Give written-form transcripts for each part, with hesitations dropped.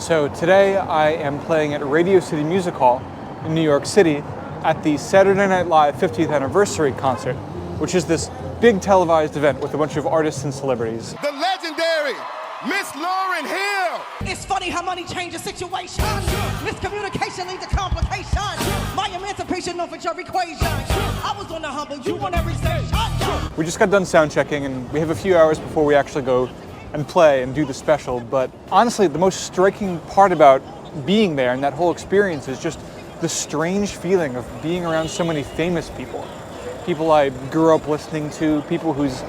So today I am playing at Radio City Music Hall in New York City at the Saturday Night Live 50th anniversary concert, which is this big televised event with a bunch of artists and celebrities. The legendary Miss Lauryn Hill. It's funny how money changes situations. Miscommunication leads to complications. My emancipation no for your equation. I was on the humble, you on every station. We just got done sound checking and we have a few hours before we actually go and play and do the special, but honestly the most striking part about being there and that whole experience is just the strange feeling of being around so many famous people. People I grew up listening to, people whose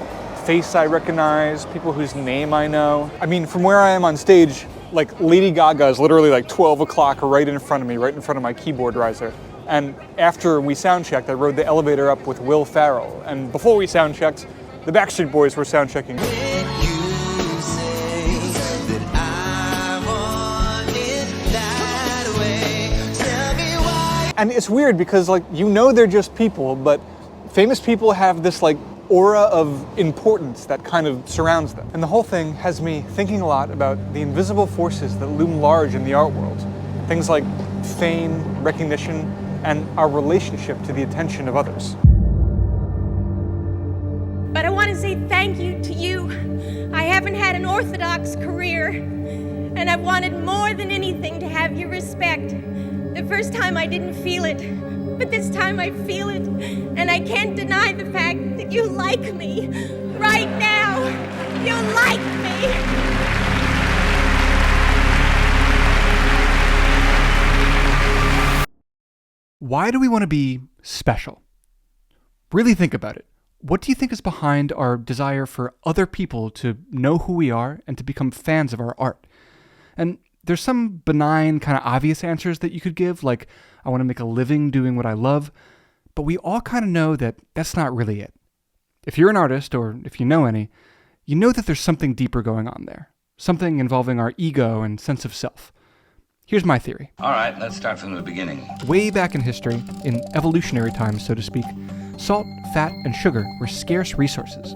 face I recognize, people whose name I know. I mean, from where I am on stage, like Lady Gaga is literally like 12 o'clock right in front of me, right in front of my keyboard riser. And after we sound checked, I rode the elevator up with Will Ferrell. And before we sound checked, the Backstreet Boys were sound checking. And it's weird because, like, you know they're just people, but famous people have this, like, aura of importance that kind of surrounds them. And the whole thing has me thinking a lot about the invisible forces that loom large in the art world. Things like fame, recognition, and our relationship to the attention of others. But I want to say thank you to you. I haven't had an orthodox career, and I've wanted more than anything to have your respect. The first time I didn't feel it, but this time I feel it, and I can't deny the fact that you like me. Right now, you like me. Why do we want to be special? Really think about it. What do you think is behind our desire for other people to know who we are and to become fans of our art? And there's some benign, kind of obvious answers that you could give, like, I want to make a living doing what I love, but we all kind of know that that's not really it. If you're an artist, or if you know any, you know that there's something deeper going on there, something involving our ego and sense of self. Here's my theory. All right, let's start from the beginning. Way back in history, in evolutionary times, so to speak, salt, fat, and sugar were scarce resources,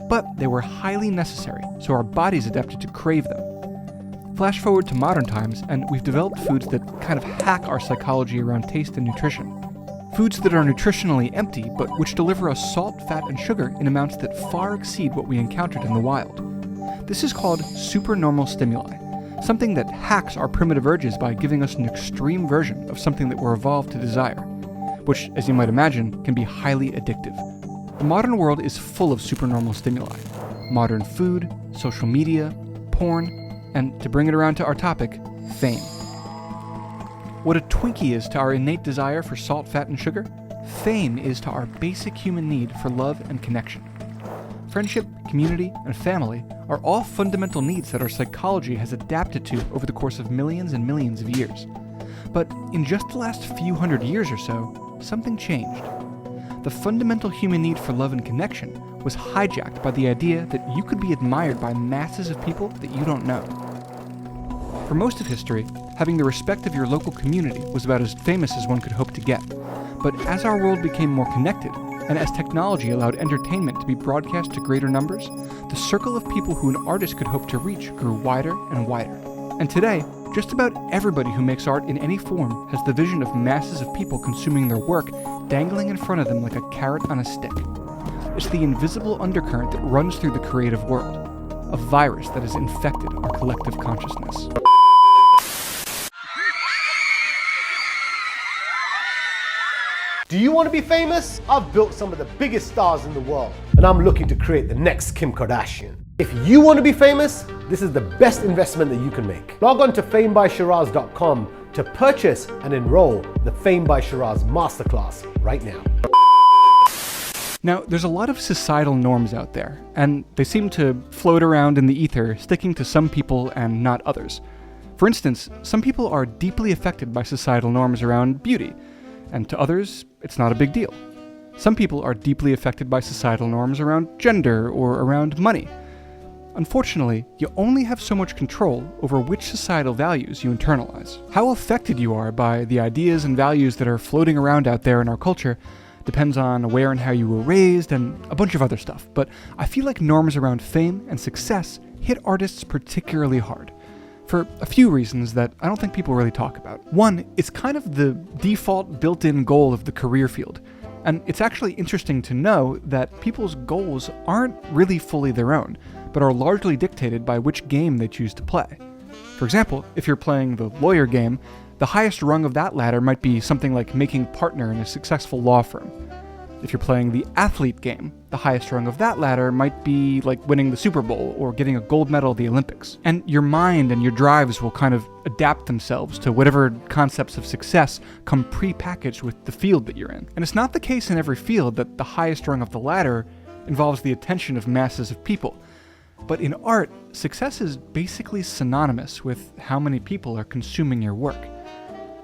but they were highly necessary, so our bodies adapted to crave them. Flash forward to modern times, and we've developed foods that kind of hack our psychology around taste and nutrition. Foods that are nutritionally empty, but which deliver us salt, fat, and sugar in amounts that far exceed what we encountered in the wild. This is called supernormal stimuli, something that hacks our primitive urges by giving us an extreme version of something that we're evolved to desire, which, as you might imagine, can be highly addictive. The modern world is full of supernormal stimuli. Modern food, social media, porn, and to bring it around to our topic, fame. What a Twinkie is to our innate desire for salt, fat, and sugar, fame is to our basic human need for love and connection. Friendship, community, and family are all fundamental needs that our psychology has adapted to over the course of millions and millions of years. But in just the last few hundred years or so, something changed. The fundamental human need for love and connection was hijacked by the idea that you could be admired by masses of people that you don't know. For most of history, having the respect of your local community was about as famous as one could hope to get. But as our world became more connected, and as technology allowed entertainment to be broadcast to greater numbers, the circle of people who an artist could hope to reach grew wider and wider. And today, just about everybody who makes art in any form has the vision of masses of people consuming their work dangling in front of them like a carrot on a stick. It's the invisible undercurrent that runs through the creative world, a virus that has infected our collective consciousness. Do you want to be famous? I've built some of the biggest stars in the world, and I'm looking to create the next Kim Kardashian. If you want to be famous, this is the best investment that you can make. Log on to famebyshiraz.com to purchase and enroll the Fame by Shiraz Masterclass right now. Now, there's a lot of societal norms out there, and they seem to float around in the ether, sticking to some people and not others. For instance, some people are deeply affected by societal norms around beauty, and to others, it's not a big deal. Some people are deeply affected by societal norms around gender or around money. Unfortunately, you only have so much control over which societal values you internalize. How affected you are by the ideas and values that are floating around out there in our culture depends on where and how you were raised and a bunch of other stuff, but I feel like norms around fame and success hit artists particularly hard. for a few reasons that I don't think people really talk about. One, it's kind of the default built-in goal of the career field, and it's actually interesting to know that people's goals aren't really fully their own, but are largely dictated by which game they choose to play. For example, if you're playing the lawyer game, the highest rung of that ladder might be something like making partner in a successful law firm. If you're playing the athlete game, the highest rung of that ladder might be like winning the Super Bowl or getting a gold medal at the Olympics. And your mind and your drives will kind of adapt themselves to whatever concepts of success come pre-packaged with the field that you're in. And it's not the case in every field that the highest rung of the ladder involves the attention of masses of people. But in art, success is basically synonymous with how many people are consuming your work.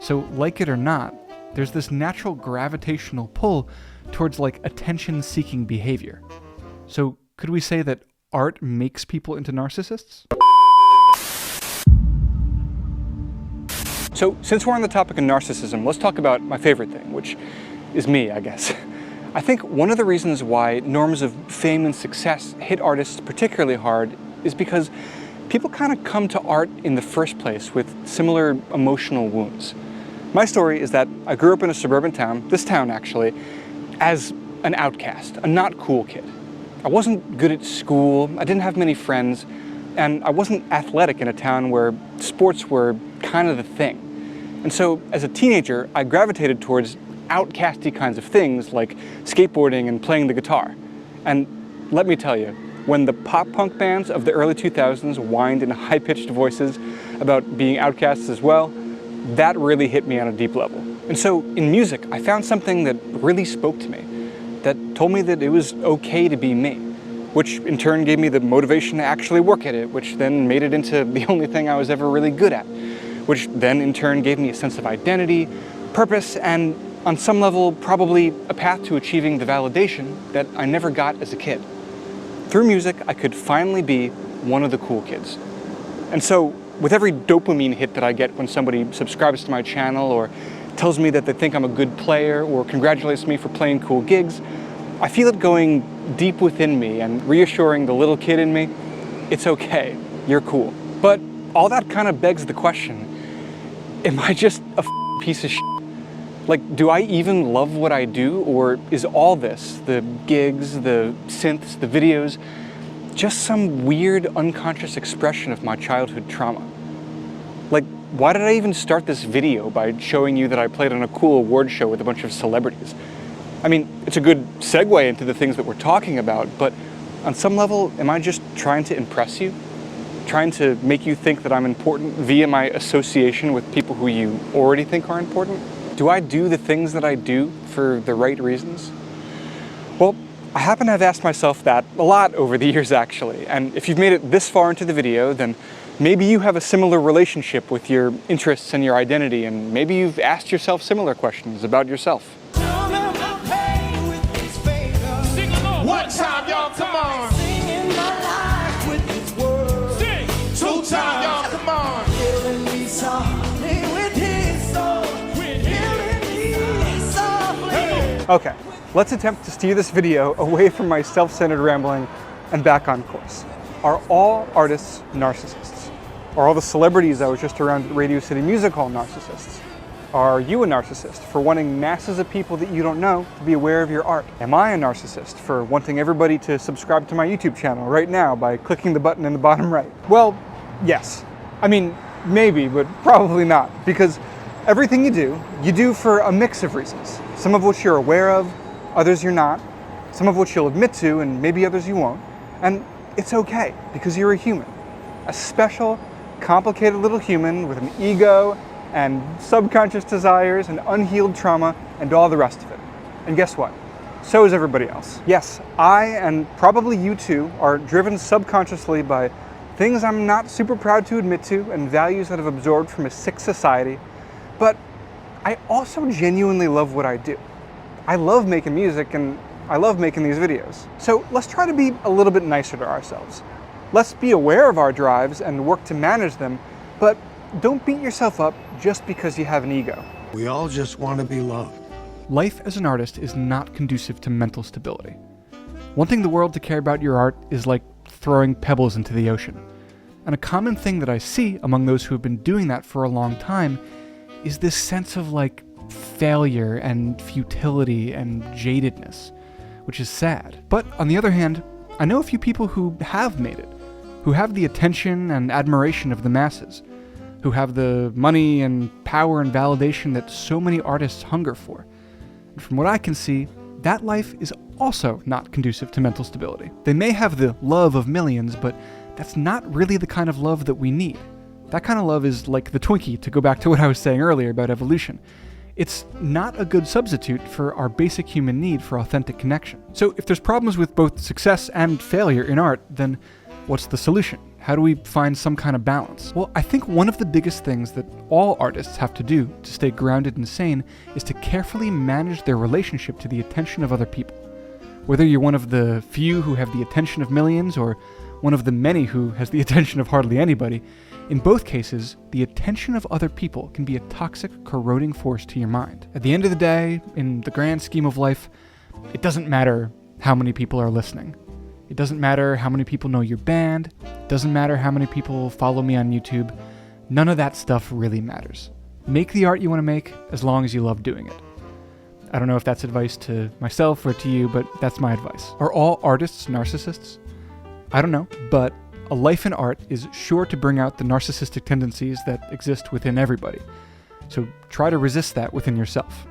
So, like it or not, there's this natural gravitational pull towards like attention-seeking behavior. So, could we say that art makes people into narcissists? So, since we're on the topic of narcissism, let's talk about my favorite thing, which is me, I guess. I think one of the reasons why norms of fame and success hit artists particularly hard is because people kind of come to art in the first place with similar emotional wounds. My story is that I grew up in a suburban town, this town actually, as an outcast, a not cool kid. I wasn't good at school, I didn't have many friends, and I wasn't athletic in a town where sports were kind of the thing. And so as a teenager, I gravitated towards outcasty kinds of things like skateboarding and playing the guitar. And let me tell you, when the pop-punk bands of the early 2000s whined in high-pitched voices about being outcasts as well, that really hit me on a deep level. And so in music, I found something that really spoke to me, that told me that it was okay to be me, which in turn gave me the motivation to actually work at it, which then made it into the only thing I was ever really good at, which then in turn gave me a sense of identity, purpose, and on some level, probably a path to achieving the validation that I never got as a kid. Through music, I could finally be one of the cool kids. And so, with every dopamine hit that I get when somebody subscribes to my channel or tells me that they think I'm a good player or congratulates me for playing cool gigs, I feel it going deep within me and reassuring the little kid in me, it's okay, you're cool. But all that kind of begs the question, am I just a piece of shit? Like, do I even love what I do, or is all this, the gigs, the synths, the videos, just some weird unconscious expression of my childhood trauma? Like, why did I even start this video by showing you that I played on a cool award show with a bunch of celebrities? I mean, it's a good segue into the things that we're talking about, but on some level, am I just trying to impress you? Trying to make you think that I'm important via my association with people who you already think are important? Do I do the things that I do for the right reasons? Well, I happen to have asked myself that a lot over the years actually, and if you've made it this far into the video, then maybe you have a similar relationship with your interests and your identity, and maybe you've asked yourself similar questions about yourself. One time, y'all, come on. Singing my life with his words. Sing. Two time, y'all, come on. Killing me softly with his soul. Killing me softly. Okay, let's attempt to steer this video away from my self-centered rambling and back on course. Are all artists narcissists? Are all the celebrities I was just around at Radio City Music Hall narcissists? Are you a narcissist for wanting masses of people that you don't know to be aware of your art? Am I a narcissist for wanting everybody to subscribe to my YouTube channel right now by clicking the button in the bottom right? Well, yes. I mean, maybe, but probably not, because everything you do for a mix of reasons, some of which you're aware of, others you're not, some of which you'll admit to, and maybe others you won't. And it's okay, because you're a human. A special, complicated little human with an ego and subconscious desires and unhealed trauma and all the rest of it. And guess what? So is everybody else. Yes, I, and probably you too, are driven subconsciously by things I'm not super proud to admit to and values that I've absorbed from a sick society, but I also genuinely love what I do. I love making music and I love making these videos. So let's try to be a little bit nicer to ourselves. Let's be aware of our drives and work to manage them, but don't beat yourself up just because you have an ego. We all just want to be loved. Life as an artist is not conducive to mental stability. Wanting the world to care about your art is like throwing pebbles into the ocean. And a common thing that I see among those who have been doing that for a long time is this sense of like failure and futility and jadedness, which is sad. But on the other hand, I know a few people who have made it, who have the attention and admiration of the masses, who have the money and power and validation that so many artists hunger for. And from what I can see, that life is also not conducive to mental stability. They may have the love of millions, but that's not really the kind of love that we need. That kind of love is like the Twinkie, to go back to what I was saying earlier about evolution. It's not a good substitute for our basic human need for authentic connection. So if there's problems with both success and failure in art, then what's the solution? How do we find some kind of balance? Well, I think one of the biggest things that all artists have to do to stay grounded and sane is to carefully manage their relationship to the attention of other people. Whether you're one of the few who have the attention of millions or one of the many who has the attention of hardly anybody, in both cases, the attention of other people can be a toxic, corroding force to your mind. At the end of the day, in the grand scheme of life, it doesn't matter how many people are listening. It doesn't matter how many people know your band. It doesn't matter how many people follow me on YouTube. None of that stuff really matters. Make the art you want to make as long as you love doing it. I don't know if that's advice to myself or to you, but that's my advice. Are all artists narcissists? I don't know, but a life in art is sure to bring out the narcissistic tendencies that exist within everybody. So try to resist that within yourself.